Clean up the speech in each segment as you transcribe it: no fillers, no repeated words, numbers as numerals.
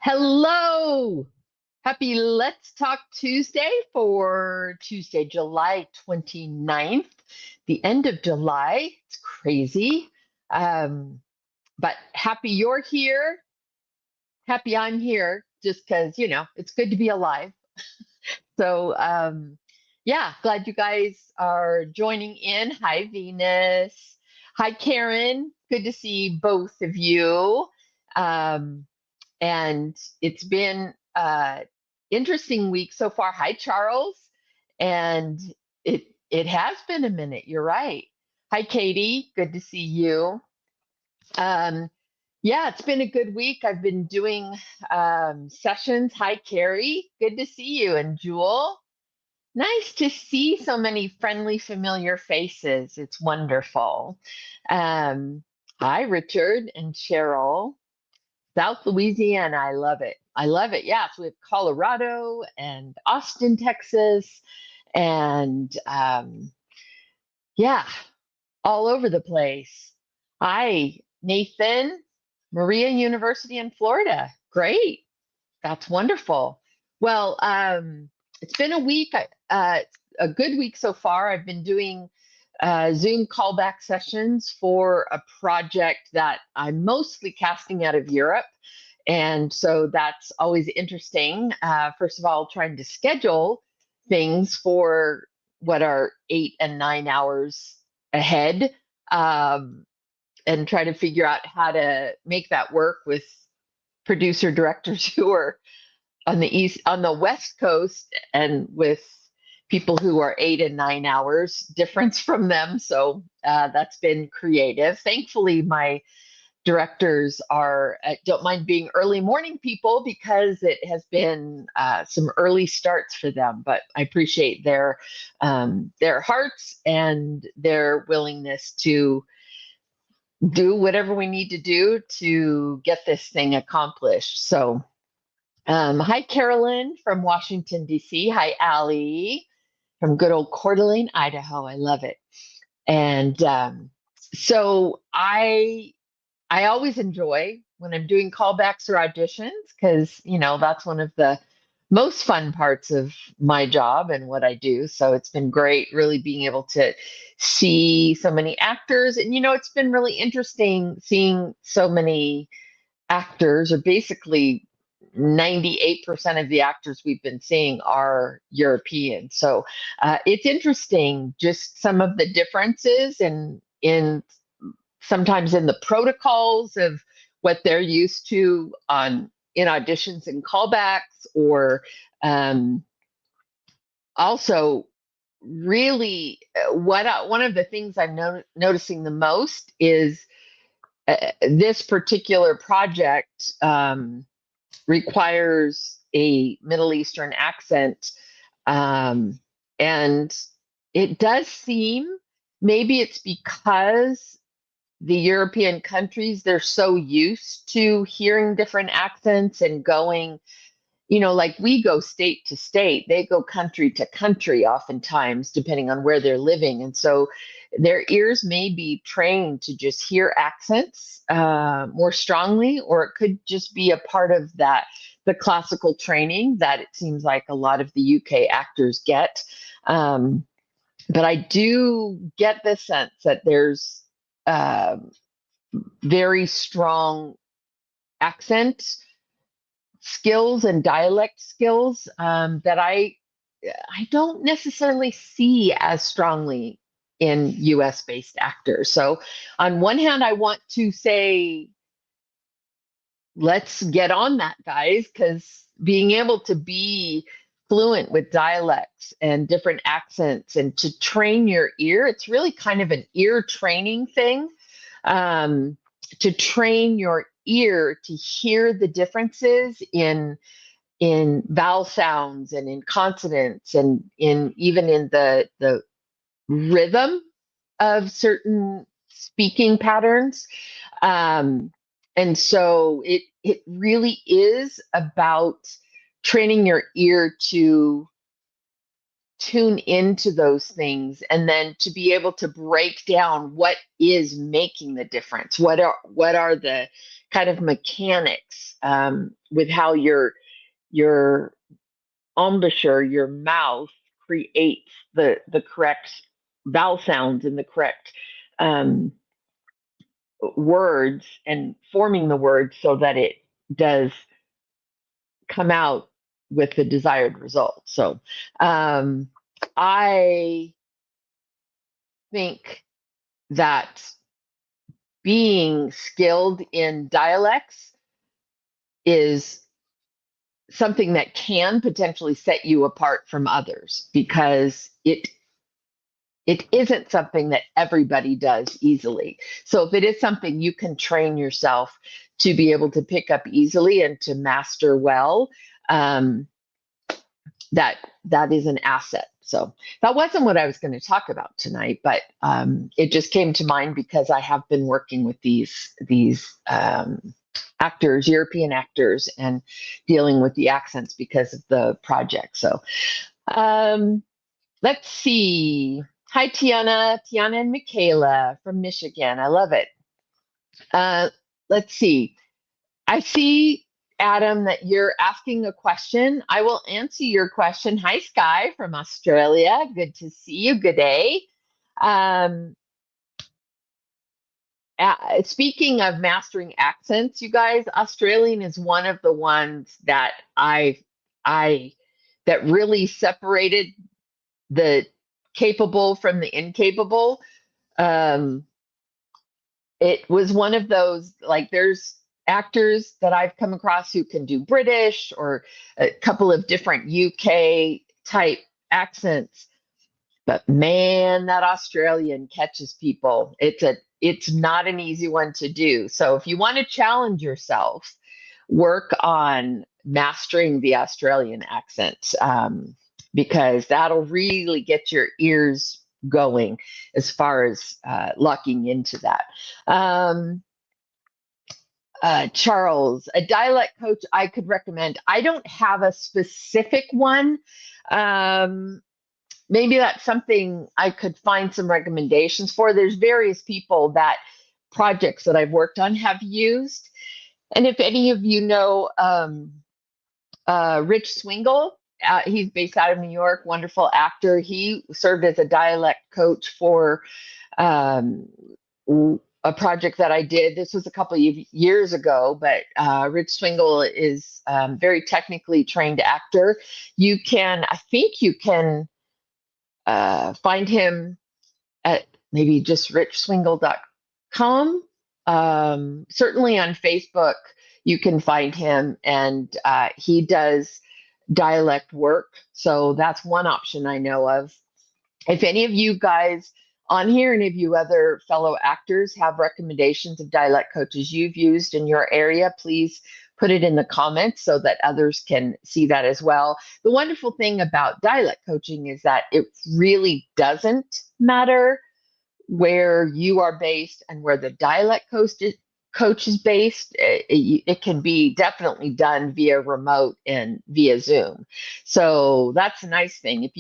Hello. Happy Let's Talk Tuesday for Tuesday, July 29th, the end of July. It's crazy. Um, but happy you're here. Happy I'm here just because, it's good to be alive. So, yeah, glad you guys are joining in. Hi, Venus. Hi, Karen. Good to see both of you. Um, and it's been interesting week so far. Hi, Charles. And it has been a minute. You're right. Hi, Katie. Good to see you. Um, yeah, it's been a good week. I've been doing sessions. Hi, Carrie. Good to see you. And Jewel. Nice to see so many friendly, familiar faces. It's wonderful. Um, Hi, Richard and Cheryl. South Louisiana, I love it. I love it. Yeah, so we have Colorado and Austin, Texas, and yeah, all over the place. Hi, Nathan, Maria University in Florida. Great. That's wonderful. Well, it's been a week, a good week so far. I've been doing Zoom callback sessions for a project that I'm mostly casting out of Europe. And so that's always interesting. First of all, trying to schedule things for what are 8 and 9 hours ahead, um, and try to figure out how to make that work with producer directors who are on the West Coast, and with people who are 8 and 9 hours difference from them. So that's been creative. Thankfully, my directors are don't mind being early morning people because it has been some early starts for them. But I appreciate their hearts and their willingness to do whatever we need to do to get this thing accomplished. So hi, Carolyn from Washington, D.C. Hi, Allie from good old Coeur d'Alene, Idaho. I love it. And so I always enjoy when I'm doing callbacks or auditions because, that's one of the most fun parts of my job and what I do. So it's been great really being able to see so many actors. And, it's been really interesting seeing so many actors, or basically 98% of the actors we've been seeing are European. So it's interesting just some of the differences in sometimes in the protocols of what they're used to on in auditions and callbacks, or um, also really one of the things I'm noticing the most is this particular project requires a Middle Eastern accent. Um, and it does seem, maybe it's because the European countries, they're so used to hearing different accents and going, like we go state to state, they go country to country oftentimes, depending on where they're living. And so their ears may be trained to just hear accents more strongly, or it could just be a part of the classical training that it seems like a lot of the UK actors get. Um, but I do get the sense that there's uh, very strong accent skills and dialect skills that I don't necessarily see as strongly in US based actors. So on one hand, I want to say, let's get on that, guys, because being able to be fluent with dialects and different accents and to train your ear, it's really kind of an ear training thing, um, to train your ear to hear the differences in vowel sounds and in consonants and in even in the rhythm of certain speaking patterns. Um, and so it really is about training your ear to tune into those things, and then to be able to break down what is making the difference. What are the kind of mechanics with how your embouchure, your mouth, creates the correct vowel sounds and the correct um, words, and forming the words so that it does come out with the desired result. So I think that being skilled in dialects is something that can potentially set you apart from others, because it isn't something that everybody does easily. So if it is something you can train yourself to be able to pick up easily and to master well, um, that is an asset. So that wasn't what I was going to talk about tonight, but it just came to mind because I have been working with these actors, European actors, and dealing with the accents because of the project. So let's see. Hi, Tiana and Michaela from Michigan. I love it. Let's see. I see, Adam, that you're asking a question. I will answer your question. Hi, Sky from Australia. Good to see you. Good day. Um, Speaking of mastering accents, you guys, Australian is one of the ones that I that really separated the capable from the incapable. Um, it was one of those, like, there's actors that I've come across who can do British or a couple of different UK type accents, but man, that Australian catches people. It's not an easy one to do. So if you want to challenge yourself, work on mastering the Australian accent, because that'll really get your ears going as far as locking into that. Charles, a dialect coach I could recommend. I don't have a specific one. Maybe that's something I could find some recommendations for. There's various people that projects that I've worked on have used. And if any of you know Rich Swingle, he's based out of New York, wonderful actor. He served as a dialect coach for um, a project that I did. This was a couple of years ago, but Rich Swingle is very technically trained actor. I think you can find him at maybe just richswingle.com. Certainly on Facebook, you can find him, and he does dialect work. So that's one option I know of. If any of you guys on here, and if you other fellow actors have recommendations of dialect coaches you've used in your area, please put it in the comments so that others can see that as well. The wonderful thing about dialect coaching is that it really doesn't matter where you are based and where the dialect coach is based. It can be definitely done via remote and via Zoom. So that's a nice thing. If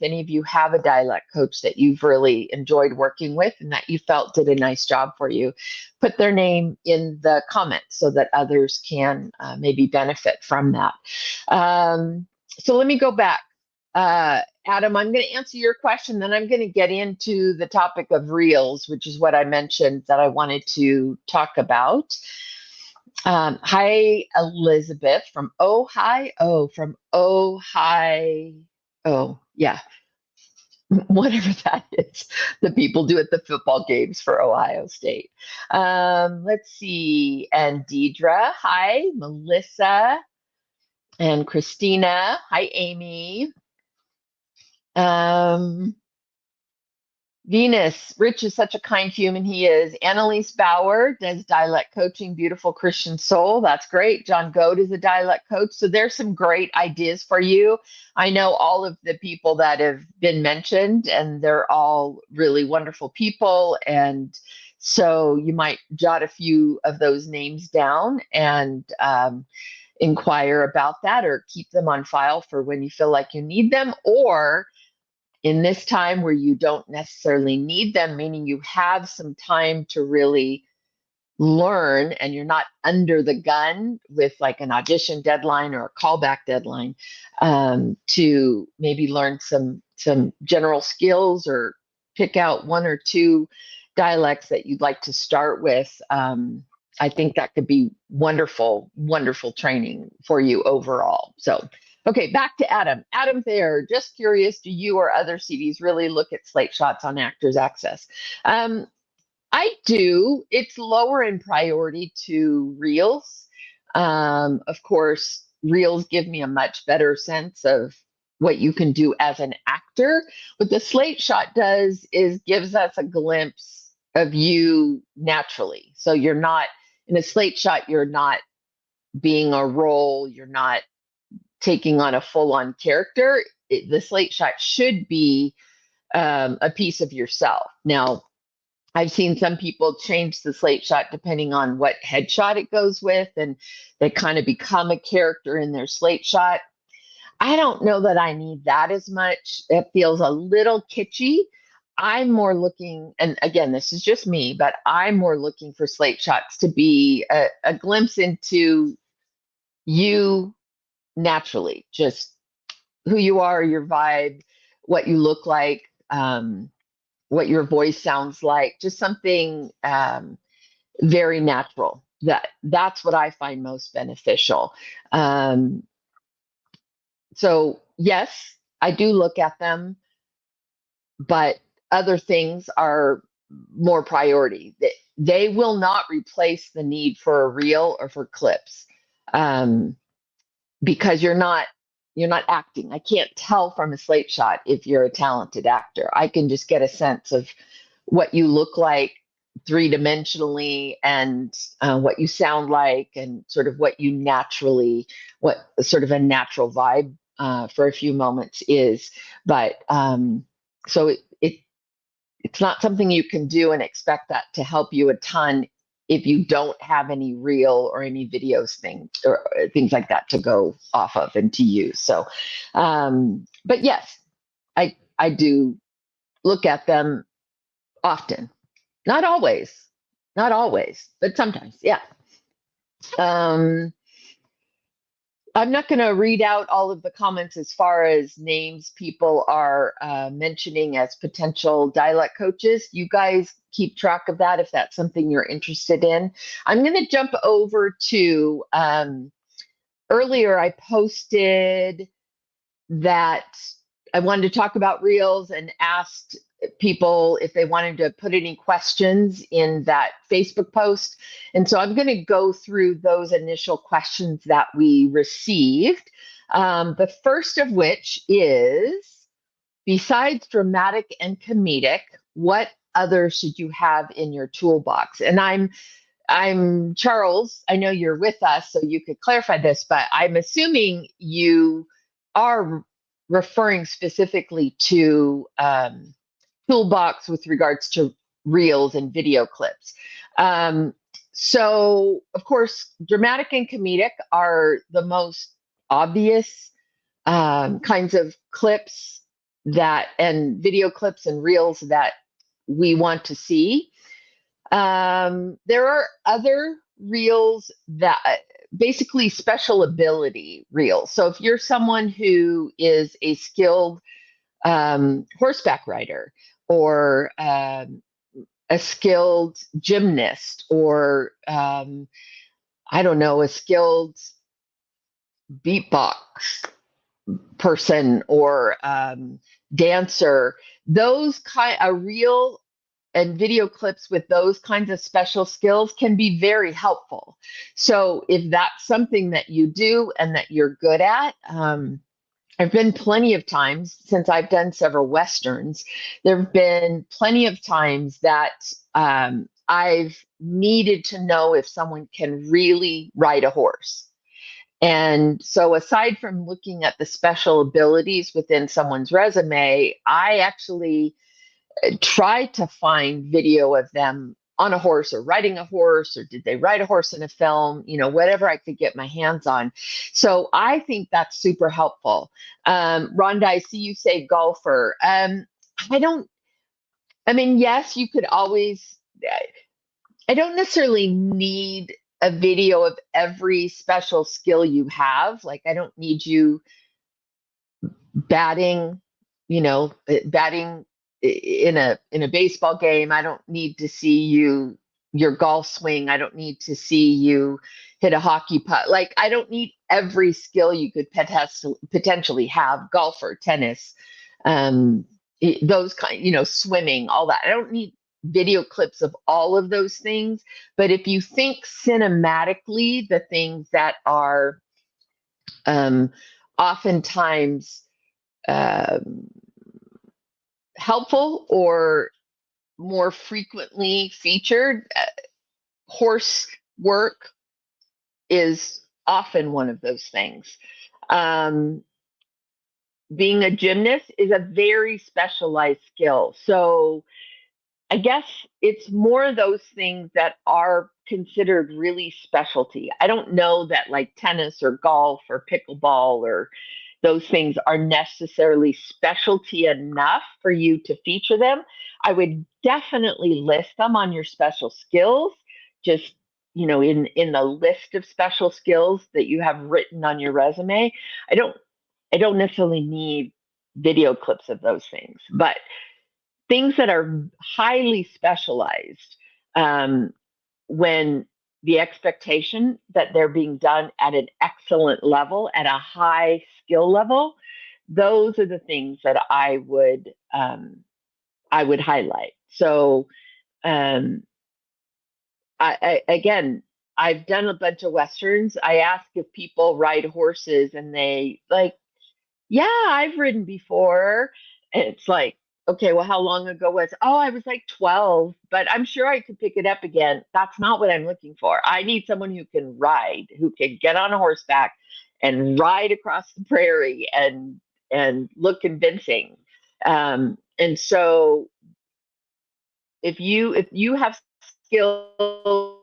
any of you have a dialect coach that you've really enjoyed working with and that you felt did a nice job for you, put their name in the comments so that others can maybe benefit from that. So let me go back. Adam, I'm going to answer your question, then I'm going to get into the topic of reels, which is what I mentioned that I wanted to talk about. Hi, Elizabeth from Ohio, yeah, whatever that is. The people do at the football games for Ohio State. Let's see, and Deidre, hi, Melissa, and Christina, hi, Amy. Venus, Rich is such a kind human. He is. Annalise Bauer does dialect coaching, beautiful Christian soul. That's great. John Goad is a dialect coach. So there's some great ideas for you. I know all of the people that have been mentioned, and they're all really wonderful people. And so you might jot a few of those names down and inquire about that, or keep them on file for when you feel like you need them, or in this time where you don't necessarily need them, meaning you have some time to really learn and you're not under the gun with like an audition deadline or a callback deadline, to maybe learn some general skills or pick out one or two dialects that you'd like to start with. I think that could be wonderful, wonderful training for you overall. So, okay, back to Adam. Adam Thayer, just curious, do you or other CDs really look at slate shots on Actors Access? I do. It's lower in priority to Reels. Of course, Reels give me a much better sense of what you can do as an actor. What the slate shot does is gives us a glimpse of you naturally. So you're not in a slate shot, you're not being a role, you're not taking on a full-on character. The slate shot should be a piece of yourself. Now, I've seen some people change the slate shot depending on what headshot it goes with, and they kind of become a character in their slate shot. I don't know that I need that as much. It feels a little kitschy. I'm more looking, and again, this is just me, but I'm more looking for slate shots to be a glimpse into you naturally, just who you are, your vibe, what you look like, what your voice sounds like, just something very natural. That's what I find most beneficial. So yes, I do look at them, but other things are more priority. They will not replace the need for a reel or for clips, because you're not acting. I can't tell from a slate shot if you're a talented actor. I can just get a sense of what you look like three-dimensionally, and what you sound like, and sort of what sort of a natural vibe for a few moments is. But so it's not something you can do and expect that to help you a ton if you don't have any reel or any videos or things like that to go off of and to use. So, but yes, I do look at them often. Not always, but sometimes, yeah. I'm not going to read out all of the comments as far as names people are mentioning as potential dialect coaches. You guys keep track of that if that's something you're interested in. I'm going to jump over to earlier I posted that I wanted to talk about Reels and asked people if they wanted to put any questions in that Facebook post. And so I'm going to go through those initial questions that we received. The first of which is, besides dramatic and comedic, what other should you have in your toolbox? And I'm Charles, I know you're with us, so you could clarify this, but I'm assuming you are referring specifically to toolbox with regards to reels and video clips. So, of course, dramatic and comedic are the most obvious kinds of clips and video clips and reels that we want to see. There are other reels that basically special ability reels. So if you're someone who is a skilled horseback rider, or a skilled gymnast, or I don't know, a skilled beatbox person, or dancer, a reel and video clips with those kinds of special skills can be very helpful. So if that's something that you do and that you're good at, I've been plenty of times, since I've done several Westerns, there have been plenty of times that I've needed to know if someone can really ride a horse. And so aside from looking at the special abilities within someone's resume, I actually try to find video of them on a horse or riding a horse, or did they ride a horse in a film, whatever I could get my hands on. So I think that's super helpful. Rhonda, I see you say golfer. I don't, I mean, yes, you could always, I don't necessarily need a video of every special skill you have. Like, I don't need you batting, batting in a baseball game. I don't need to see your golf swing. I don't need to see you hit a hockey putt. Like, I don't need every skill you could potentially have, golf or tennis, those kind, swimming, all that. I don't need video clips of all of those things. But if you think cinematically, the things that are oftentimes um, helpful or more frequently featured, horse work is often one of those things. Being a gymnast is a very specialized skill. So I guess it's more of those things that are considered really specialty. I don't know that like tennis or golf or pickleball or those things are necessarily specialty enough for you to feature them. I would definitely list them on your special skills, just in the list of special skills that you have written on your resume. I don't I don't necessarily need video clips of those things, but things that are highly specialized, um, when the expectation that they're being done at an excellent level, at a high skill level, those are the things that I would highlight. So um, again, I've done a bunch of westerns. I ask if people ride horses, and they like, yeah, I've ridden before. And it's like, okay, well, how long ago was it? Oh, I was like 12, but I'm sure I could pick it up again. That's not what I'm looking for. I need someone who can ride, who can get on a horseback and ride across the prairie and look convincing. And so if you have skills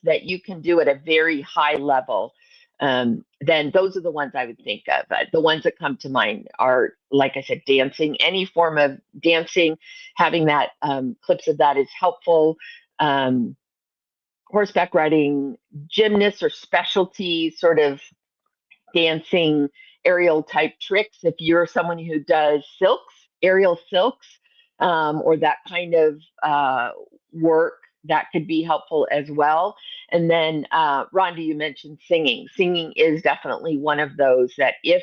that you can do at a very high level, then those are the ones I would think of. The ones that come to mind are, like I said, dancing, any form of dancing, having that clips of that is helpful. Um, Horseback riding, gymnasts or specialty sort of dancing aerial type tricks. If you're someone who does silks, aerial silks, or that kind of work, that could be helpful as well. And then, Rhonda, you mentioned singing. Singing is definitely one of those that if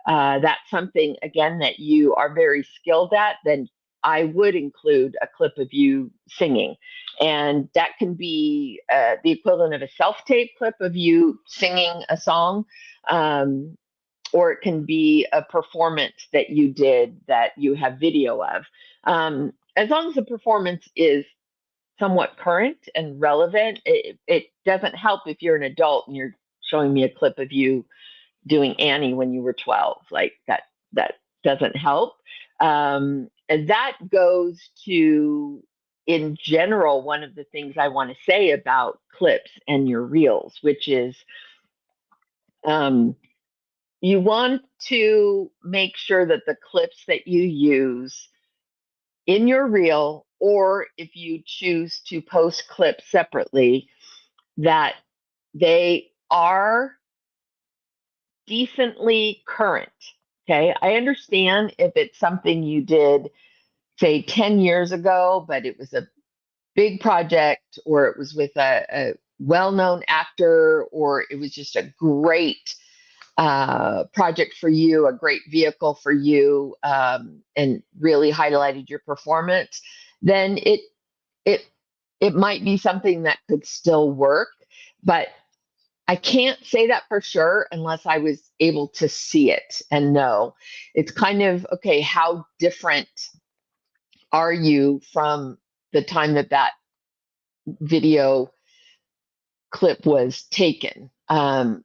that's something, again, that you are very skilled at, then I would include a clip of you singing. And that can be the equivalent of a self-tape clip of you singing a song, um, or it can be a performance that you did that you have video of. As long as the performance is somewhat current and relevant, it doesn't help if you're an adult and you're showing me a clip of you doing Annie when you were 12. Like that doesn't help. And that goes to, in general, one of the things I want to say about clips and your reels, which is, you want to make sure that the clips that you use in your reel, or if you choose to post clips separately, that they are decently current. Okay. I understand if it's something you did, say, 10 years ago, but it was a big project, or it was with a well known actor, or it was just a great project for you, a great vehicle for you, and really highlighted your performance, then it it might be something that could still work. But I can't say that for sure unless I was able to see it and know. It's kind of, okay, how different are you from the time that video clip was taken?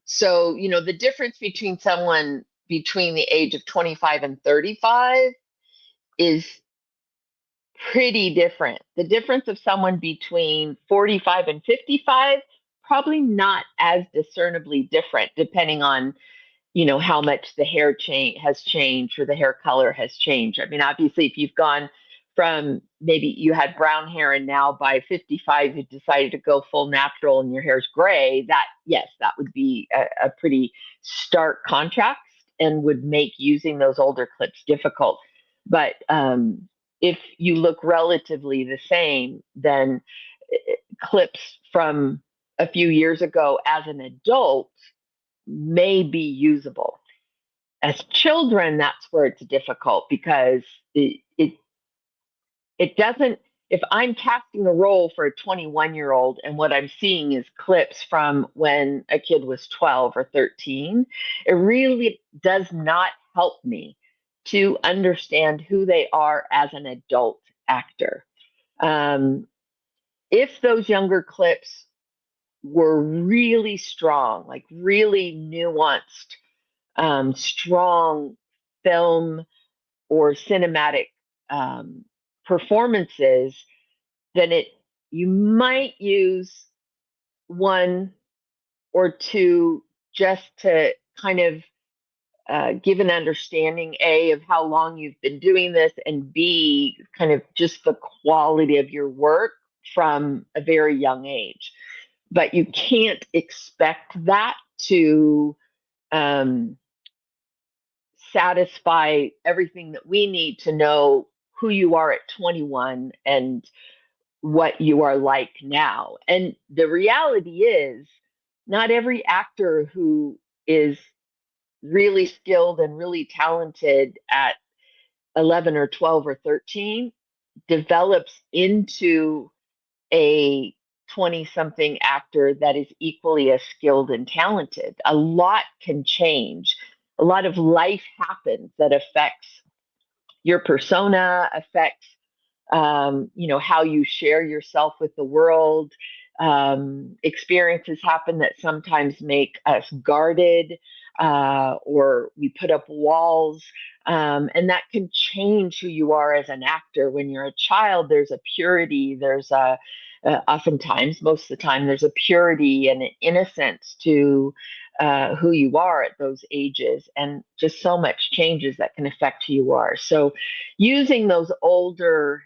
So, the difference between someone between the age of 25 and 35 is pretty different. The difference of someone between 45 and 55, probably not as discernibly different, depending on how much the hair has changed or the hair color has changed. I mean, obviously, if you've gone from maybe you had brown hair and now by 55 you decided to go full natural and your hair's gray, yes, that would be a pretty stark contrast and would make using those older clips difficult. But if you look relatively the same, then clips from a few years ago as an adult may be usable. As children, that's where it's difficult because it doesn't. If I'm casting a role for a 21-year-old and what I'm seeing is clips from when a kid was 12 or 13, it really does not help me to understand who they are as an adult actor. If those younger clips were really strong, like really nuanced, strong film or cinematic performances, then you might use one or two just to kind of give an understanding, A, of how long you've been doing this, and B, kind of just the quality of your work from a very young age. But you can't expect that to satisfy everything that we need to know who you are at 21 and what you are like now. And the reality is, not every actor who is really skilled and really talented at 11 or 12 or 13 develops into a 20-something actor that is equally as skilled and talented. A lot can change. A lot of life happens that affects your persona, affects how you share yourself with the world. Experiences happen that sometimes make us guarded, or we put up walls, and that can change who you are as an actor. When you're a child, there's a purity, there's oftentimes, most of the time, there's a purity and an innocence to who you are at those ages, and just so much changes that can affect who you are. So using those older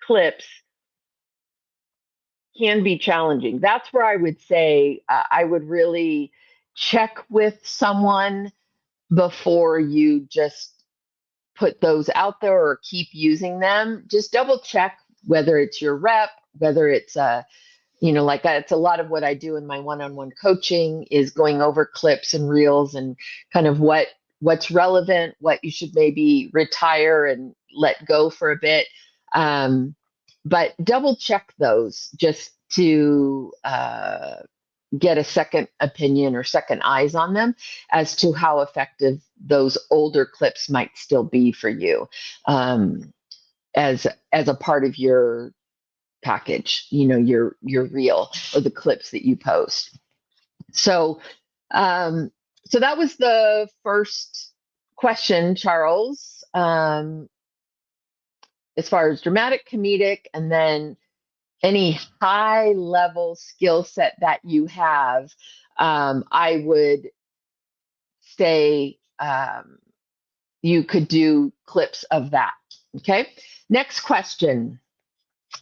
clips can be challenging. That's where I would say I would really check with someone before you just put those out there or keep using them. Just double check whether it's your rep, whether it's like it's a lot of what I do in my one-on-one coaching is going over clips and reels and kind of what's relevant, what you should maybe retire and let go for a bit. But double check those just to get a second opinion or second eyes on them as to how effective those older clips might still be for you as a part of your package, your reel or the clips that you post. So that was the first question, Charles, as far as dramatic, comedic, and then any high level skill set that you have. I would say you could do clips of that. Okay. Next question.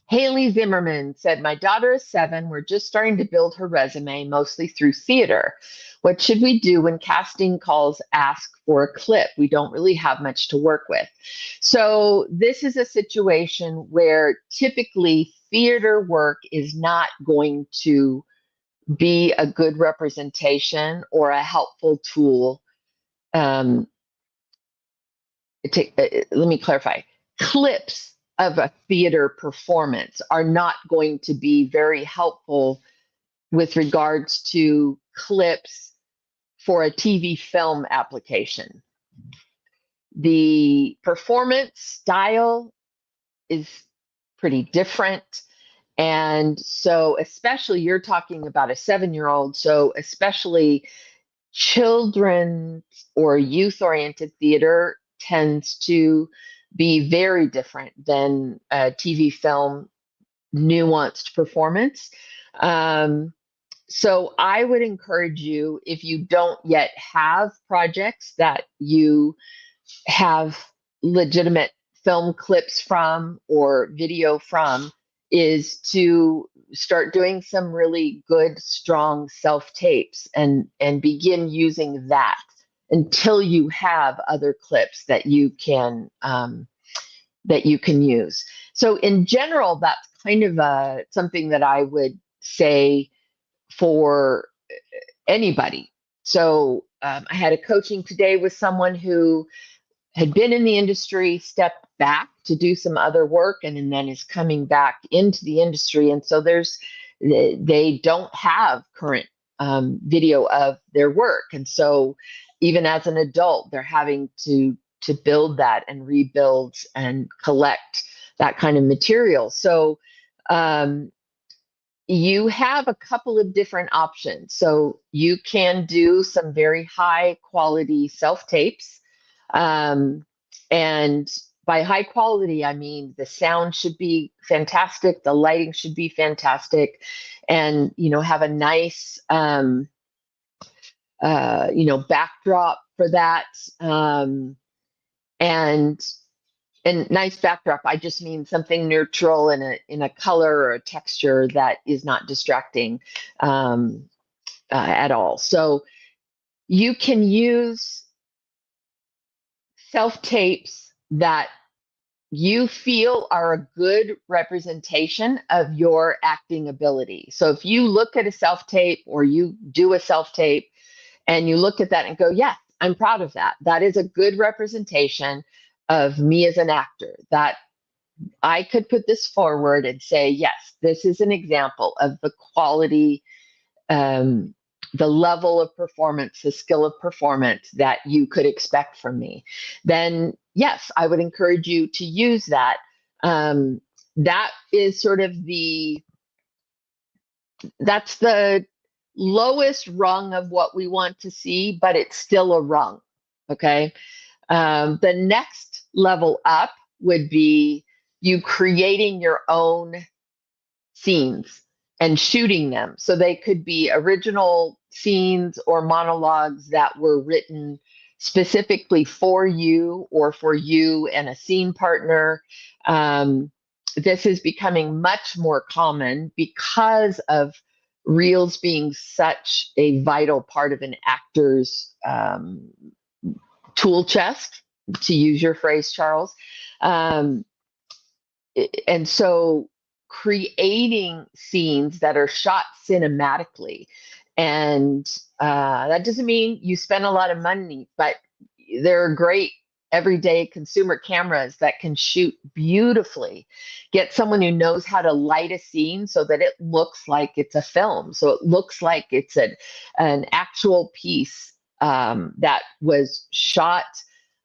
Haley Zimmerman said, my daughter is 7. We're just starting to build her resume, mostly through theater. What should we do when casting calls ask for a clip? We don't really have much to work with. So this is a situation where typically theater work is not going to be a good representation or a helpful tool. Let me clarify. Clips of a theater performance are not going to be very helpful with regards to clips for a TV film application. The performance style is pretty different. And so especially you're talking about a 7-year-old, so especially children's or youth-oriented theater tends to be very different than a TV film nuanced performance. Um, so I would encourage you, if you don't yet have projects that you have legitimate film clips from or video from, is to start doing some really good, strong self tapes and begin using that until you have other clips that you can use. So in general, that's kind of something that I would say for anybody. So I had a coaching today with someone who had been in the industry, stepped back to do some other work, and then is coming back into the industry. And so they don't have current video of their work. And so even as an adult, they're having to build that and rebuild and collect that kind of material. So you have a couple of different options. So you can do some very high quality self tapes. And by high quality, I mean the sound should be fantastic, the lighting should be fantastic, and have a nice backdrop for that. And nice backdrop, I just mean something neutral in a color or a texture that is not distracting at all. So you can use self tapes that you feel are a good representation of your acting ability. So if you look at a self tape or you do a self tape and you look at that and go, yes, I'm proud of that. That is a good representation of me as an actor, that I could put this forward and say, yes, this is an example of the quality, the level of performance, the skill of performance that you could expect from me. Then, yes, I would encourage you to use that. That is sort of that's the lowest rung of what we want to see, but it's still a rung. Okay. The next level up would be you creating your own scenes and shooting them. So they could be original scenes or monologues that were written specifically for you or for you and a scene partner. This is becoming much more common because of reels being such a vital part of an actor's tool chest, to use your phrase, Charles. And so creating scenes that are shot cinematically. And that doesn't mean you spend a lot of money, but there are great everyday consumer cameras that can shoot beautifully. Get someone who knows how to light a scene so that it looks like it's a film. So it looks like it's an actual piece that was shot,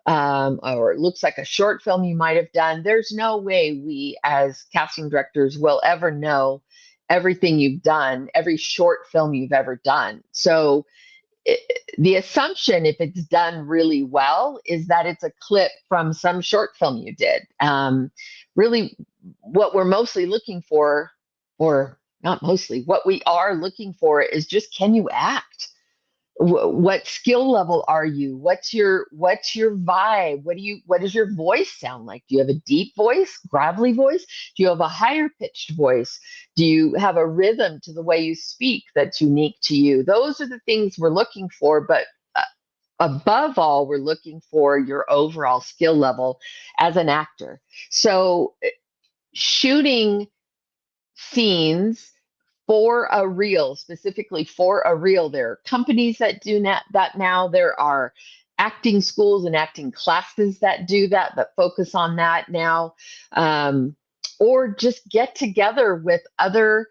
or it looks like a short film you might have done. There's no way we as casting directors will ever know everything you've done, every short film you've ever done. So the assumption, if it's done really well, is that it's a clip from some short film you did. Really, what we're mostly looking for, or not mostly, what we are looking for is just, can you act? What skill level are you? What's your vibe? What does your voice sound like? Do you have a deep voice, gravelly voice? Do you have a higher pitched voice? Do you have a rhythm to the way you speak that's unique to you? Those are the things we're looking for, but above all, we're looking for your overall skill level as an actor. So shooting scenes for a reel, specifically for a reel. There are companies that do that now. There are acting schools and acting classes that do that focus on that now. Or just get together with other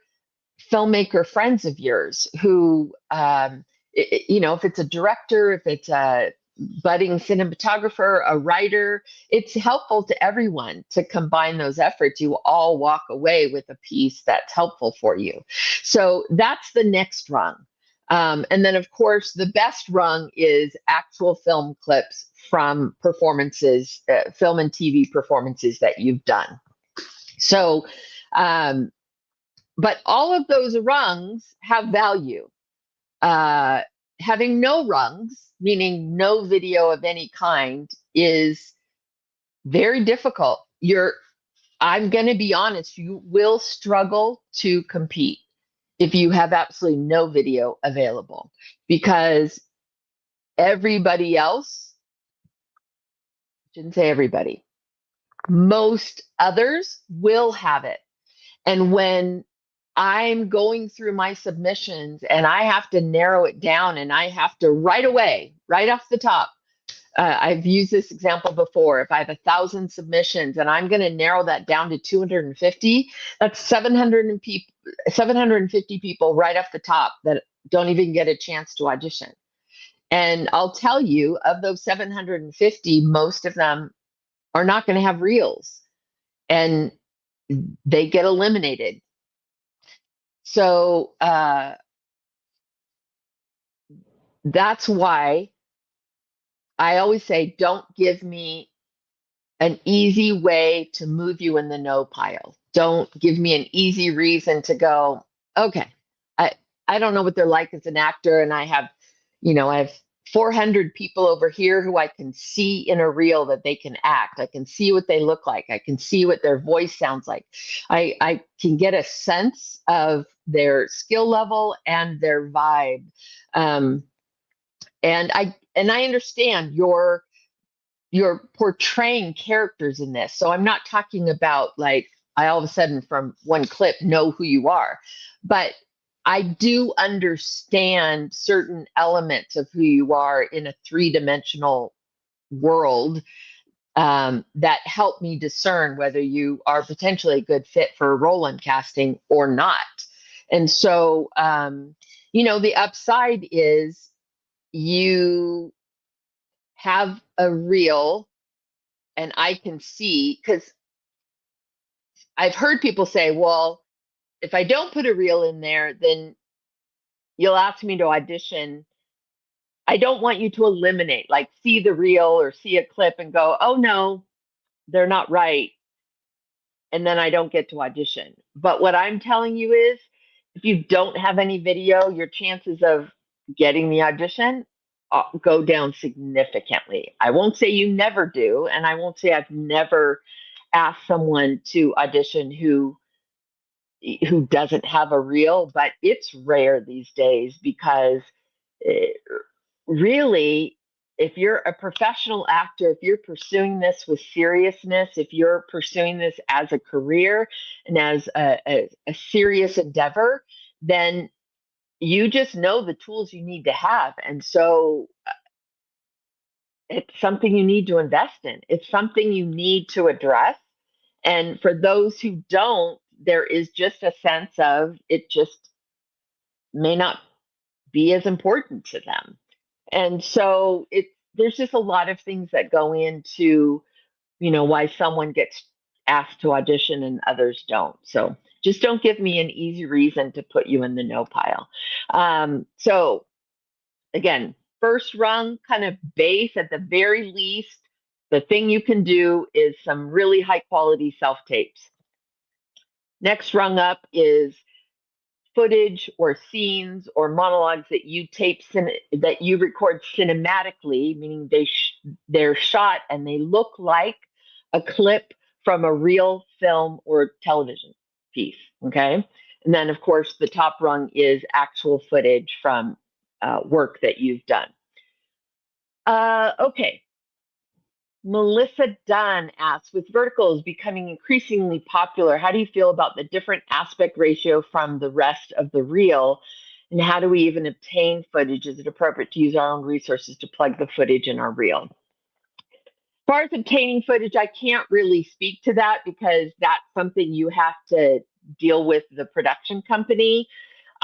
filmmaker friends of yours who, if it's a director, if it's a budding cinematographer, a writer, it's helpful to everyone to combine those efforts. You all walk away with a piece that's helpful for you. So that's the next rung. And then, of course, the best rung is actual film clips from performances, film and TV performances that you've done. So, um, but all of those rungs have value. Uh, Having no rungs, meaning no video of any kind, is very difficult. I'm going to be honest, you will struggle to compete if you have absolutely no video available, because everybody else, shouldn't say everybody, most others will have it. And when I'm going through my submissions and I have to narrow it down and I have to right away, right off the top, I've used this example before. If I have 1,000 submissions and I'm going to narrow that down to 250, that's 750 people right off the top that don't even get a chance to audition. And I'll tell you, of those 750, most of them are not going to have reels, and they get eliminated. So that's why I always say, don't give me an easy way to move you in the no pile. Don't give me an easy reason to go, okay, I don't know what they're like as an actor, and I have 400 people over here who I can see in a reel that they can act. I can see what they look like. I can see what their voice sounds like. I can get a sense of their skill level and their vibe. And I understand you're portraying characters in this. So I'm not talking about like I all of a sudden from one clip know who you are, but I do understand certain elements of who you are in a three-dimensional world, that help me discern whether you are potentially a good fit for a role in casting or not. And so, the upside is you have a reel, and I can see, because I've heard people say, well, if I don't put a reel in there, then you'll ask me to audition. I don't want you to eliminate, like see the reel or see a clip and go, oh no, they're not right. And then I don't get to audition. But what I'm telling you is, if you don't have any video, your chances of getting the audition go down significantly. I won't say you never do, and I won't say I've never asked someone to audition who doesn't have a reel, but it's rare these days, because really, if you're a professional actor, if you're pursuing this with seriousness, if you're pursuing this as a career and as a serious endeavor, then you just know the tools you need to have. And so it's something you need to invest in. It's something you need to address. And for those who don't, there is just a sense of it just may not be as important to them. And so there's just a lot of things that go into, why someone gets asked to audition and others don't. So just don't give me an easy reason to put you in the no pile. So again, first rung, kind of base at the very least, the thing you can do is some really high quality self tapes. Next rung up is footage or scenes or monologues that you that you record cinematically, meaning they're shot and they look like a clip from a real film or television piece. Okay. And then, of course, the top rung is actual footage from work that you've done. Okay. Melissa Dunn asks, with verticals becoming increasingly popular, how do you feel about the different aspect ratio from the rest of the reel? And how do we even obtain footage? Is it appropriate to use our own resources to plug the footage in our reel? As far as obtaining footage, I can't really speak to that, because that's something you have to deal with the production company.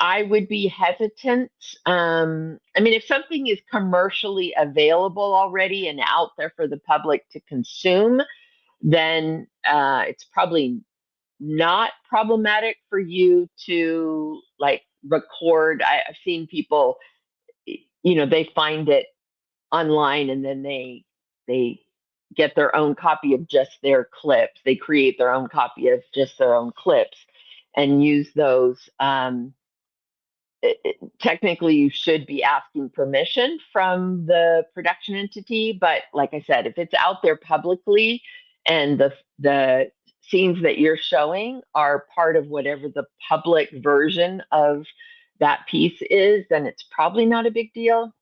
I would be hesitant. If something is commercially available already and out there for the public to consume, then it's probably not problematic for you to record. I've seen people, they find it online and then they get their own copy of just their clips. They create their own copy of just their own clips and use those. Technically, you should be asking permission from the production entity, but like I said, if it's out there publicly and the scenes that you're showing are part of whatever the public version of that piece is, then it's probably not a big deal.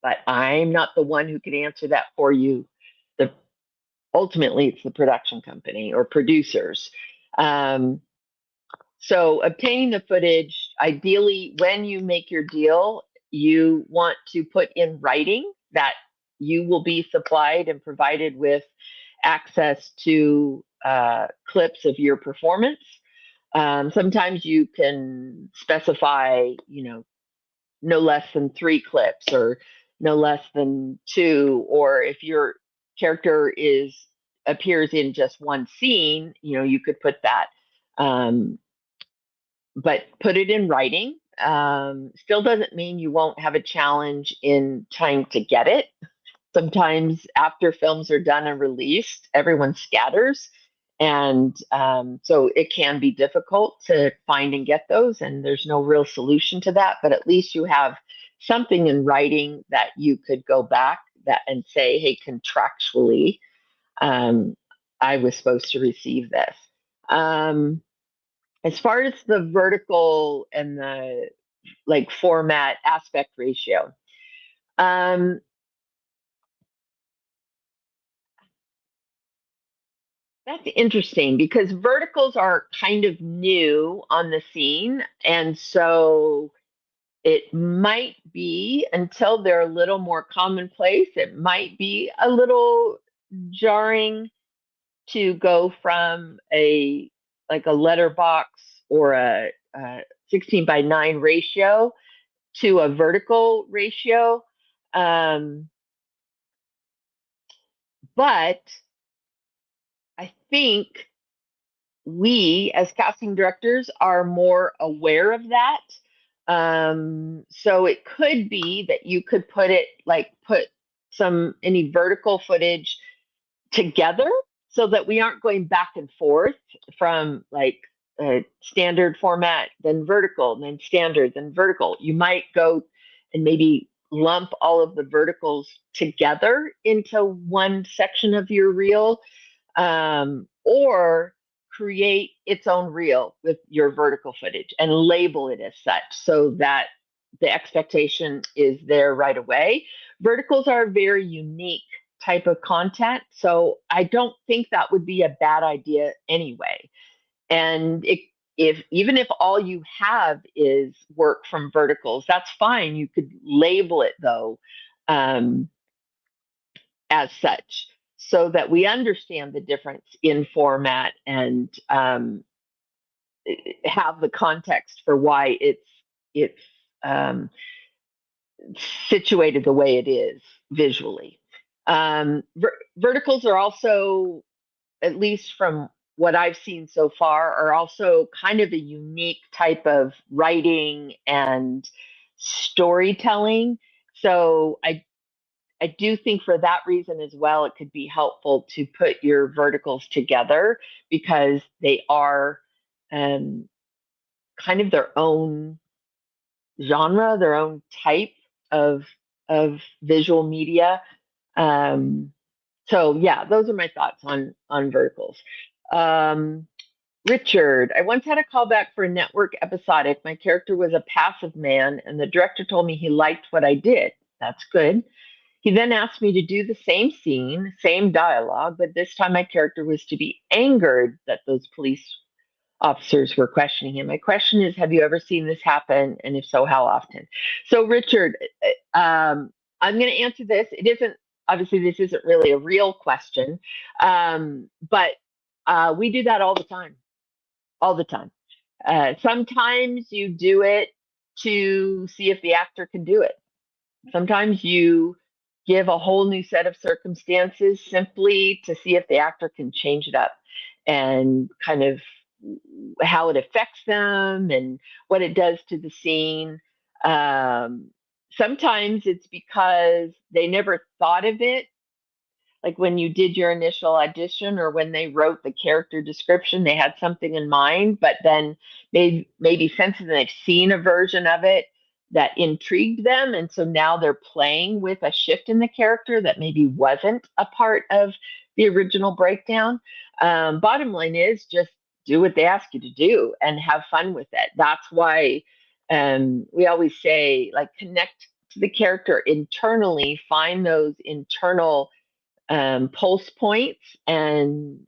But I'm not the one who can answer that for you. Ultimately, it's the production company or producers. So obtaining the footage, ideally, when you make your deal, you want to put in writing that you will be supplied and provided with access to clips of your performance. Sometimes you can specify, no less than 3 clips or no less than 2, or if your character appears in just one scene, you could put that. But put it in writing. Still doesn't mean you won't have a challenge in trying to get it. Sometimes after films are done and released, everyone scatters. And so it can be difficult to find and get those, and there's no real solution to that. But at least you have something in writing that you could go back and say, hey, contractually, I was supposed to receive this. As far as the vertical and the format aspect ratio, that's interesting because verticals are kind of new on the scene. And so it might be, until they're a little more commonplace, it might be a little jarring to go from a letterbox or a 16:9 ratio to a vertical ratio. But I think we as casting directors are more aware of that. So it could be that you could put any vertical footage together so that we aren't going back and forth from standard format, then vertical, and then standard, then vertical. You might go and maybe lump all of the verticals together into one section of your reel, or create its own reel with your vertical footage and label it as such so that the expectation is there right away. Verticals are a very unique type of content, so I don't think that would be a bad idea anyway. And even if all you have is work from verticals, that's fine. You could label it though as such, so that we understand the difference in format and have the context for why it's situated the way it is visually. Verticals are also, at least from what I've seen so far, are also kind of a unique type of writing and storytelling. So I do think for that reason as well, it could be helpful to put your verticals together because they are kind of their own genre, their own type of visual media. So yeah, those are my thoughts on verticals. Richard, I once had a callback for a network episodic. My character was a passive man, and the director told me he liked what I did. That's good. He then asked me to do the same scene, same dialogue, but this time my character was to be angered that those police officers were questioning him. My question is, have you ever seen this happen? And if so, how often? So, Richard, I'm going to answer this. Obviously, this isn't really a real question, but we do that all the time. All the time. Sometimes you do it to see if the actor can do it. Sometimes you give a whole new set of circumstances simply to see if the actor can change it up and kind of how it affects them and what it does to the scene. Sometimes it's because they never thought of it, like when you did your initial audition or when they wrote the character description, they had something in mind, but then maybe since then they've seen a version of it that intrigued them. And so now they're playing with a shift in the character that maybe wasn't a part of the original breakdown. Bottom line is just do what they ask you to do and have fun with it. That's why we always say, like, connect to the character internally, find those internal pulse points and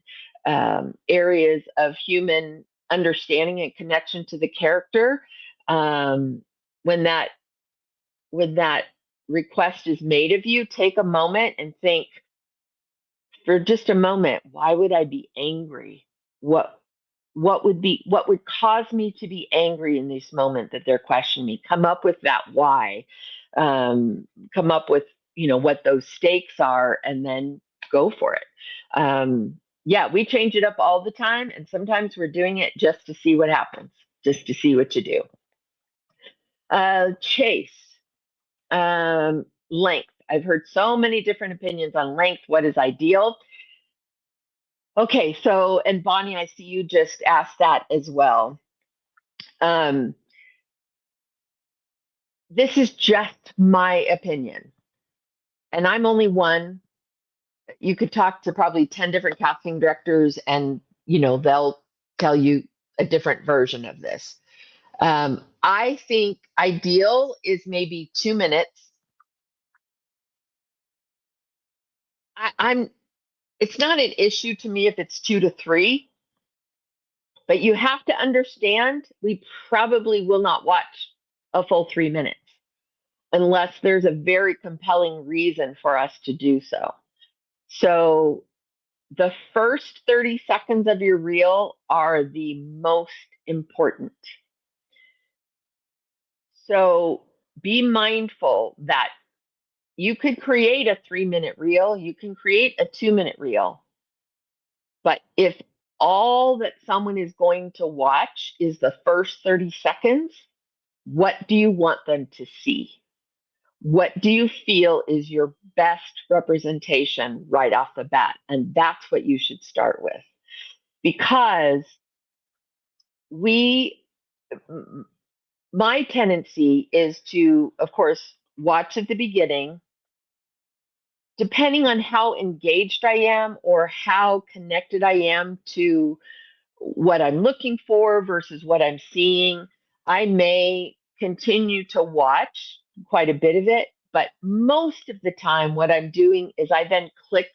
areas of human understanding and connection to the character. When that request is made of you, take a moment and think for just a moment, why would I be angry? What would cause me to be angry in this moment that they're questioning me? Come up with that why. Come up with what those stakes are, and then go for it. Yeah, we change it up all the time, and sometimes we're doing it just to see what happens, just to see what you do. Chase. Length. I've heard so many different opinions on length. What is ideal? Okay, so, and Bonnie, I see you just asked that as well. This is just my opinion, and I'm only one. You could talk to probably 10 different casting directors, and they'll tell you a different version of this. I think ideal is maybe 2 minutes. It's not an issue to me if it's 2 to 3, but you have to understand we probably will not watch a full 3 minutes unless there's a very compelling reason for us to do so. So the first 30 seconds of your reel are the most important. So be mindful that you could create a 3-minute reel, you can create a 2-minute reel. But if all that someone is going to watch is the first 30 seconds, what do you want them to see? What do you feel is your best representation right off the bat? And that's what you should start with. Because my tendency is to, of course, watch at the beginning. Depending on how engaged I am or how connected I am to what I'm looking for versus what I'm seeing, I may continue to watch quite a bit of it. But most of the time, what I'm doing is I then click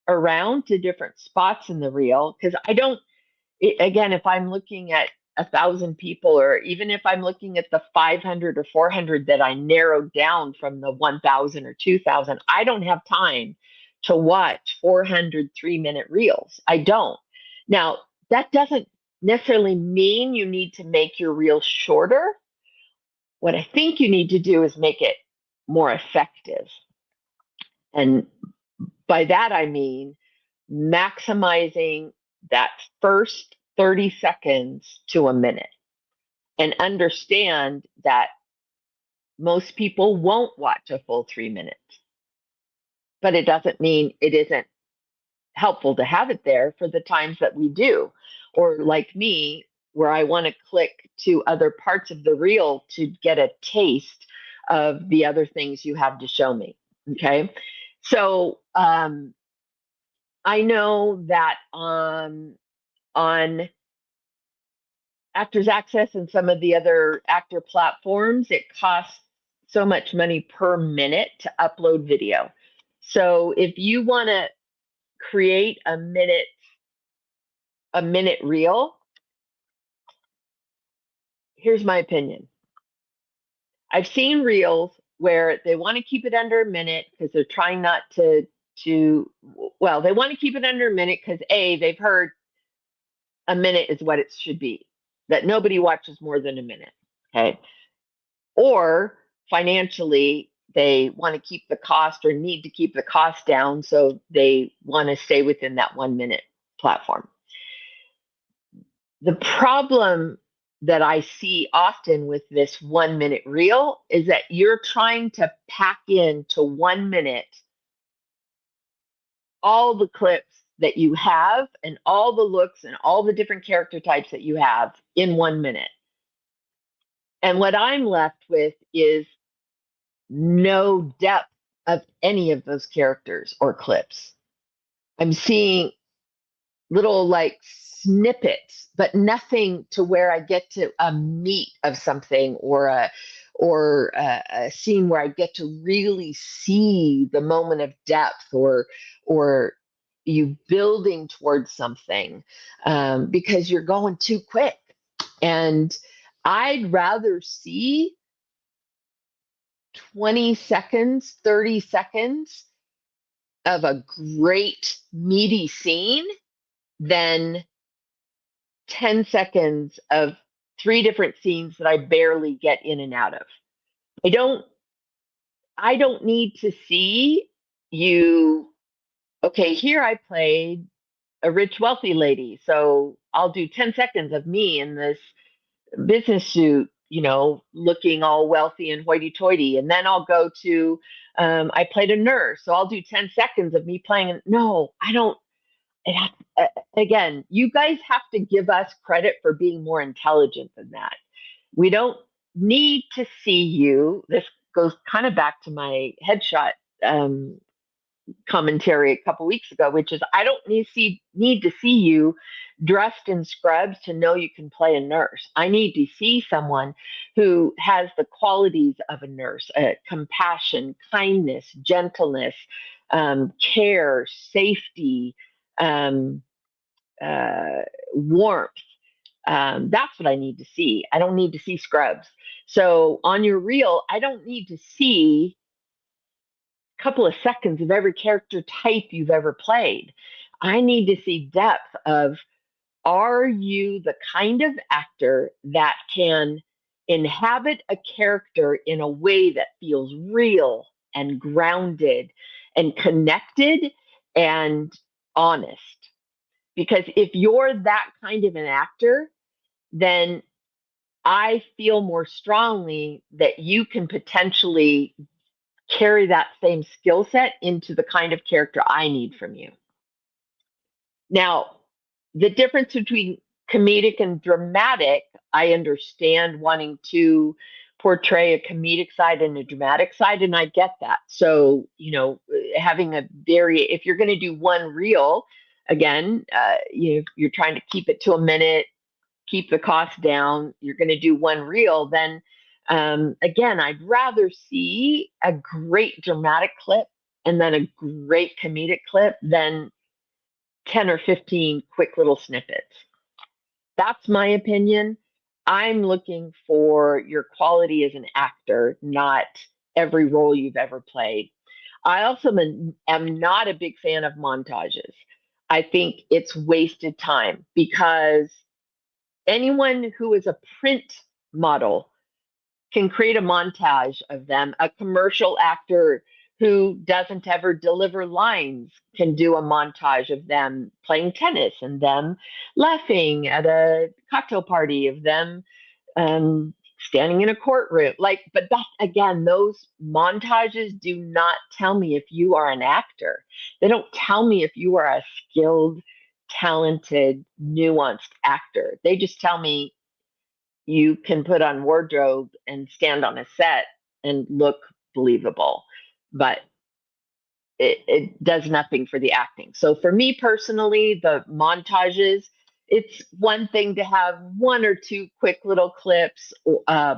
around to different spots in the reel, because again, if I'm looking at 1,000 people, or even if I'm looking at the 500 or 400 that I narrowed down from the 1,000 or 2,000, I don't have time to watch 400 3-minute reels. I don't. Now, that doesn't necessarily mean you need to make your reel shorter. What I think you need to do is make it more effective. And by that, I mean maximizing that first 30 seconds to a minute, and understand that most people won't watch a full 3 minutes, but it doesn't mean it isn't helpful to have it there for the times that we do. Or like me, where I want to click to other parts of the reel to get a taste of the other things you have to show me. Okay. So I know that on Actors Access and some of the other actor platforms, it costs so much money per minute to upload video. So if you want to create a minute reel, here's my opinion. I've seen reels where they want to keep it under a minute because they're trying not to well, they want to keep it under a minute because they've heard a minute is what it should be, that nobody watches more than a minute. Okay. Or financially, they want to keep the cost or need to keep the cost down, so they want to stay within that 1 minute platform. The problem that I see often with this 1 minute reel is that you're trying to pack into 1 minute all the clips that you have and all the looks and all the different character types that you have in 1 minute. And what I'm left with is no depth of any of those characters or clips. I'm seeing little like snippets, but nothing to where I get to a meat of something or a scene where I get to really see the moment of depth or you building towards something because you're going too quick. And I'd rather see 20 seconds, 30 seconds of a great meaty scene than 10 seconds of three different scenes that I barely get in and out of. I don't I don't need to see you okay, here I played a rich wealthy lady. So I'll do 10 seconds of me in this business suit, looking all wealthy and hoity-toity, and then I'll go to I played a nurse, so I'll do 10 seconds of me playing. No, I don't. It has, again, you guys have to give us credit for being more intelligent than that. We don't need to see you. This goes kind of back to my headshot um, commentary a couple weeks ago, which is I don't need to see you dressed in scrubs to know you can play a nurse. I need to see someone who has the qualities of a nurse: compassion, kindness, gentleness, care, safety, um, warmth. That's what I need to see. I don't need to see scrubs. So on your reel, I don't need to see couple of seconds of every character type you've ever played. I need to see depth of are you the kind of actor that can inhabit a character in a way that feels real and grounded and connected and honest? Because if you're that kind of an actor, then I feel more strongly that you can potentially carry that same skill set into the kind of character I need from you. Now, the difference between comedic and dramatic, I understand wanting to portray a comedic side and a dramatic side, and I get that. So, having if you're going to do one reel, again, you're trying to keep it to a minute, keep the cost down, you're going to do one reel, then again, I'd rather see a great dramatic clip and then a great comedic clip than 10 or 15 quick little snippets. That's my opinion. I'm looking for your quality as an actor, not every role you've ever played. I also am not a big fan of montages. I think it's wasted time because anyone who is a print model can create a montage of them. A commercial actor who doesn't ever deliver lines can do a montage of them playing tennis and them laughing at a cocktail party, of them standing in a courtroom. But that again, those montages do not tell me if you are an actor. They don't tell me if you are a skilled, talented, nuanced actor. They just tell me you can put on wardrobe and stand on a set and look believable, but it does nothing for the acting. So for me personally, the montages, it's one thing to have one or two quick little clips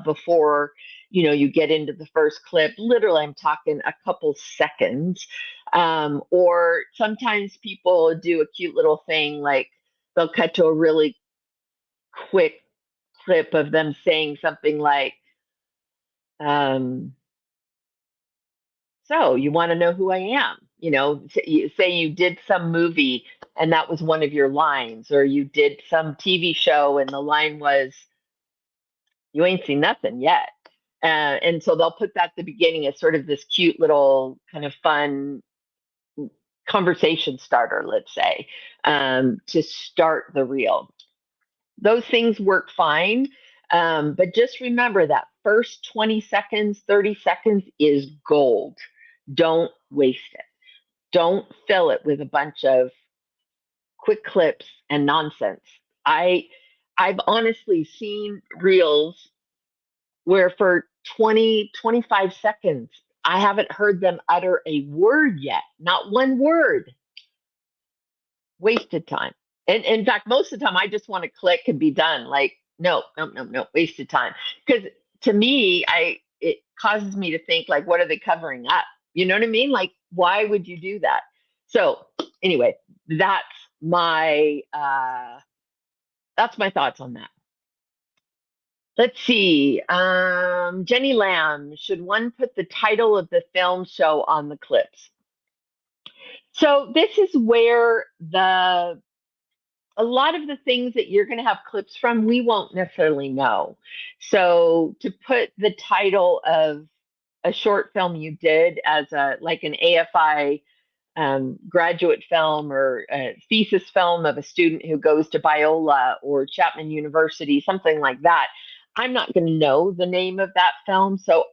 before you get into the first clip. Literally, I'm talking a couple seconds. Or sometimes people do a cute little thing like they'll cut to a really quick clip of them saying something like, so you want to know who I am? Say you did some movie and that was one of your lines, or you did some TV show and the line was, you ain't seen nothing yet. And so they'll put that at the beginning as sort of this cute little kind of fun conversation starter, let's say, to start the reel. those things work fine. But just remember that first 20 seconds, 30 seconds is gold. Don't waste it. Don't fill it with a bunch of quick clips and nonsense. I I've honestly seen reels where for 20, 25 seconds, I haven't heard them utter a word yet, not one word. Wasted time. And in fact, most of the time, I just want to click and be done. Like, no, no, no, no, wasted time. Because to me, it causes me to think like, what are they covering up? You know what I mean? Like, why would you do that? So anyway, that's my uh, that's my thoughts on that. Let's see. Jenny Lamb, should one put the title of the film show on the clips? So this is where the a lot of the things that you're going to have clips from, we won't necessarily know. So to put the title of a short film you did as a like an AFI graduate film or a thesis film of a student who goes to Biola or Chapman University, something like that, I'm not going to know the name of that film. So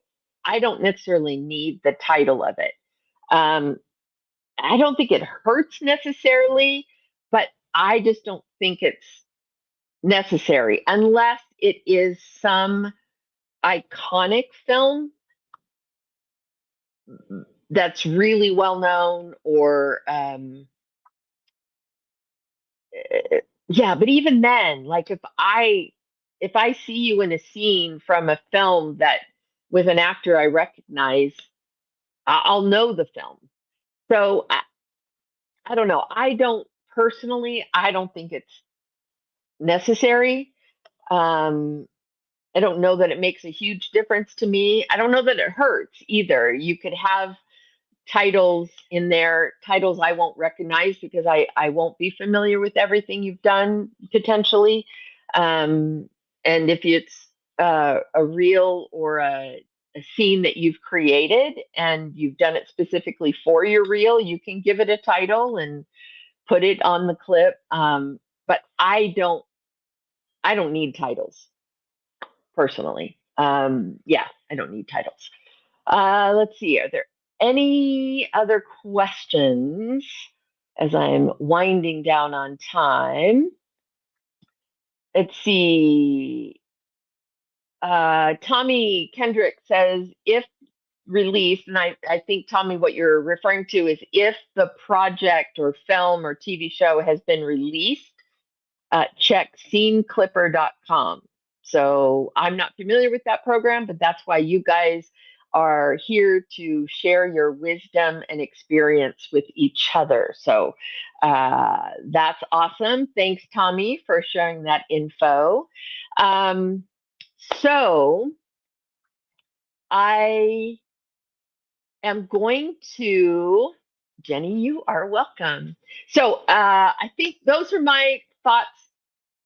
I don't necessarily need the title of it. Um, I don't think it hurts necessarily, but I just don't think it's necessary unless it is some iconic film that's really well known or yeah, but even then, like if I see you in a scene from a film that with an actor I recognize, I'll know the film. So I don't know. I don't personally, I don't think it's necessary. Um, I don't know that it makes a huge difference to me. I don't know that it hurts either. You could have titles in there, titles I won't recognize because I won't be familiar with everything you've done potentially. Um, and if it's a reel or a scene that you've created and you've done it specifically for your reel, you can give it a title and put it on the clip. But I don't need titles personally. Yeah, I don't need titles. Let's see. Are there any other questions as I'm winding down on time? Let's see. Tommy Kendrick says if released, and I think, Tommy, what you're referring to is if the project or film or TV show has been released, check sceneclipper.com. So I'm not familiar with that program, but that's why you guys are here to share your wisdom and experience with each other. So that's awesome. Thanks, Tommy, for sharing that info. Um, so I am going to, Jenny, you are welcome. So I think those are my thoughts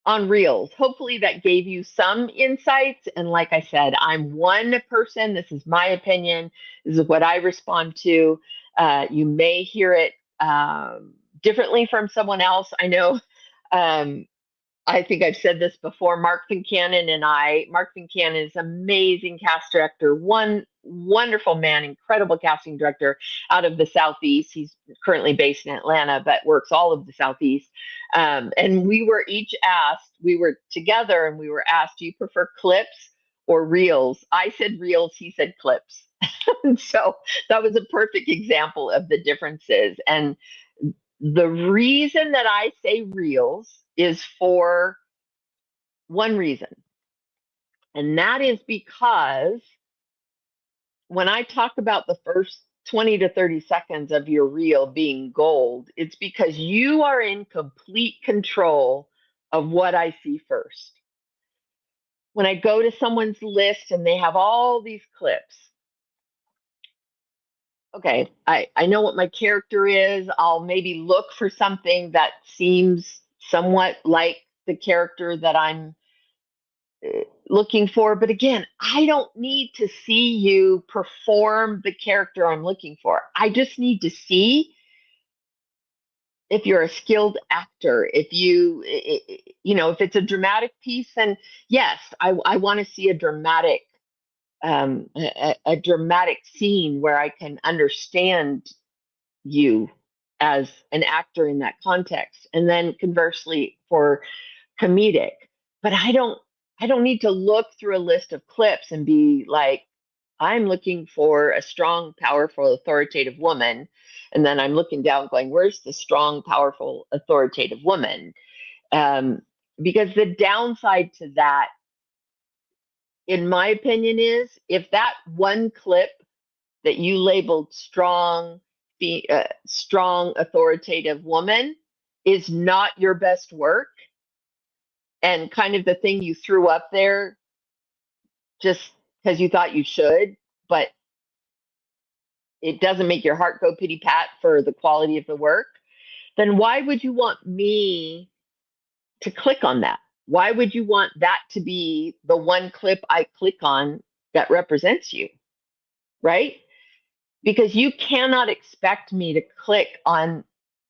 on Reels. Hopefully that gave you some insights. And like I said, I'm one person. This is my opinion. This is what I respond to. You may hear it differently from someone else. I know um, I think I've said this before. Mark Fincannon is amazing cast director, one wonderful man, incredible casting director out of the Southeast. He's currently based in Atlanta, but works all of the Southeast. And we were each asked, we were together and we were asked, do you prefer clips or reels? I said reels, he said clips. So that was a perfect example of the differences. And the reason that I say reels is for one reason, and that is because when I talk about the first 20 to 30 seconds of your reel being gold, it's because you are in complete control of what I see first. When I go to someone's list and they have all these clips, okay, I know what my character is. I'll maybe look for something that seems somewhat like the character that I'm looking for. But again, I don't need to see you perform the character I'm looking for. I just need to see if you're a skilled actor, if if it's a dramatic piece, then yes, I want to see a dramatic scene where I can understand you as an actor in that context. And then conversely for comedic. But I don't need to look through a list of clips and be like, I'm looking for a strong, powerful, authoritative woman. And then I'm looking down going, where's the strong, powerful, authoritative woman? Um, because the downside to that, in my opinion, is if that one clip that you labeled strong, strong, authoritative woman is not your best work, and kind of the thing you threw up there just because you thought you should, but it doesn't make your heart go pity pat for the quality of the work, then why would you want me to click on that? Why would you want that to be the one clip I click on that represents you? Right? Because you cannot expect me to click on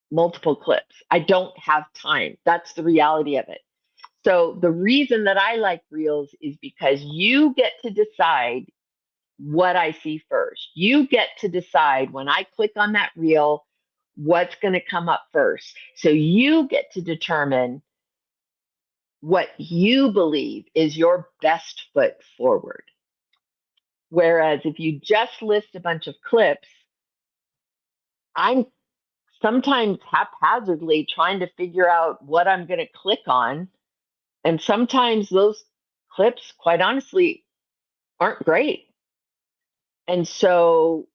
multiple clips. I don't have time. That's the reality of it. So the reason that I like Reels is because you get to decide what I see first. You get to decide when I click on that Reel what's going to come up first. So you get to determine what you believe is your best foot forward. Whereas if you just list a bunch of clips, I'm sometimes haphazardly trying to figure out what I'm going to click on. And sometimes those clips, quite honestly, aren't great. And so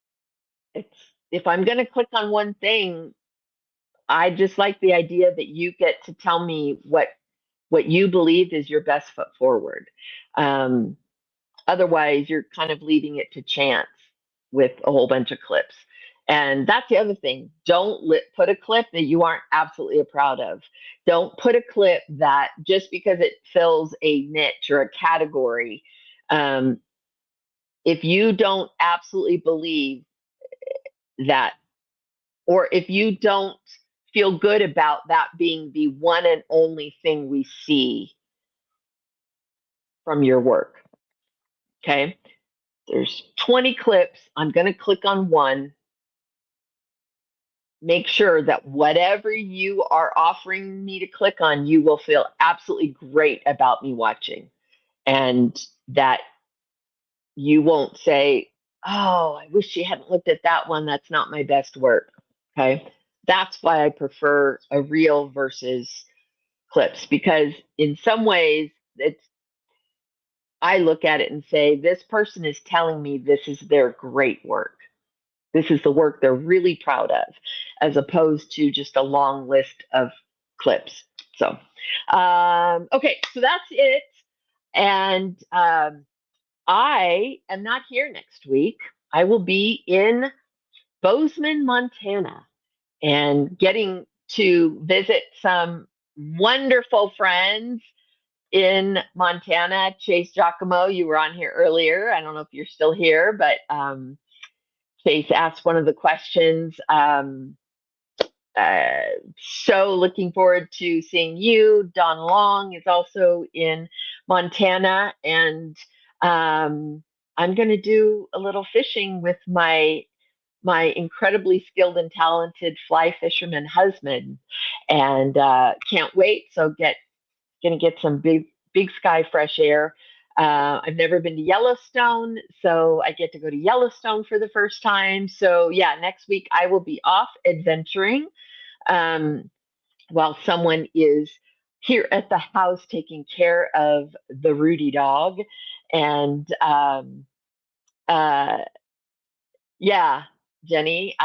it's if I'm going to click on one thing, I just like the idea that you get to tell me what you believe is your best foot forward. Um, Otherwise, you're kind of leaving it to chance with a whole bunch of clips. And that's the other thing. Don't put a clip that you aren't absolutely proud of. Don't put a clip that just because it fills a niche or a category, um, if you don't absolutely believe that, or if you don't feel good about that being the one and only thing we see from your work. Okay. There's 20 clips. I'm going to click on one. Make sure that whatever you are offering me to click on, you will feel absolutely great about me watching. And that you won't say, oh, I wish she hadn't looked at that one. That's not my best work. Okay. That's why I prefer a reel versus clips, because in some ways it's I look at it and say, this person is telling me this is their great work. This is the work they're really proud of, as opposed to just a long list of clips. So, okay, so that's it. And I am not here next week. I will be in Bozeman, Montana, and getting to visit some wonderful friends in Montana. Chase Giacomo, you were on here earlier. I don't know if you're still here, but Chase asked one of the questions. Uh, so looking forward to seeing you. Don Long is also in Montana, and I'm going to do a little fishing with my incredibly skilled and talented fly fisherman husband, and can't wait. So going to get some big sky fresh air. I've never been to Yellowstone, so I get to go to Yellowstone for the first time. So yeah, next week I will be off adventuring, um, while someone is here at the house taking care of the Rudy dog. And uh, yeah, Jenny,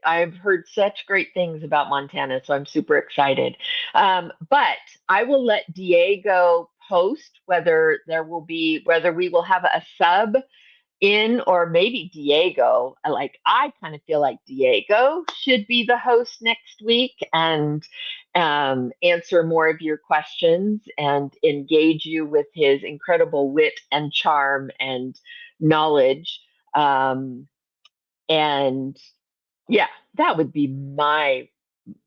I've heard such great things about Montana, so I'm super excited. But I will let Diego post whether we will have a sub in, or maybe Diego. I kind of feel like Diego should be the host next week and answer more of your questions and engage you with his incredible wit and charm and knowledge. And yeah, that would be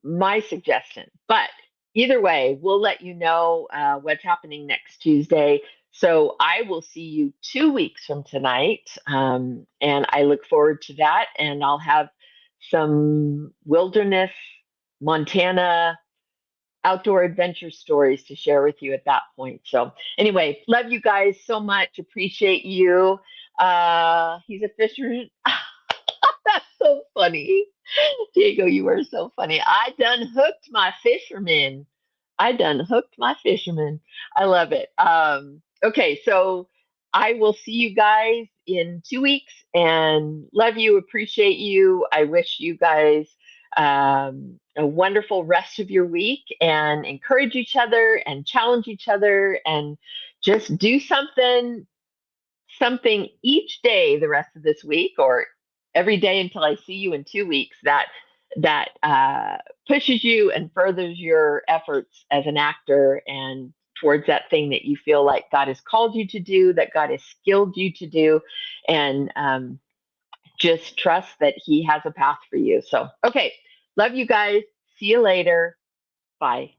my suggestion. But either way, we'll let you know what's happening next Tuesday. So I will see you 2 weeks from tonight. And I look forward to that. And I'll have some wilderness, Montana outdoor adventure stories to share with you at that point. So anyway, love you guys so much. Appreciate you. He's a fisherman. That's so funny. Diego, you are so funny. I done hooked my fisherman. I done hooked my fisherman. I love it. Okay, so I will see you guys in 2 weeks and love you, appreciate you. I wish you guys a wonderful rest of your week and encourage each other and challenge each other and just do something each day the rest of this week or every day until I see you in 2 weeks that pushes you and furthers your efforts as an actor and towards that thing that you feel like God has called you to do, that God has skilled you to do, and just trust that He has a path for you. So, okay, love you guys. See you later. Bye.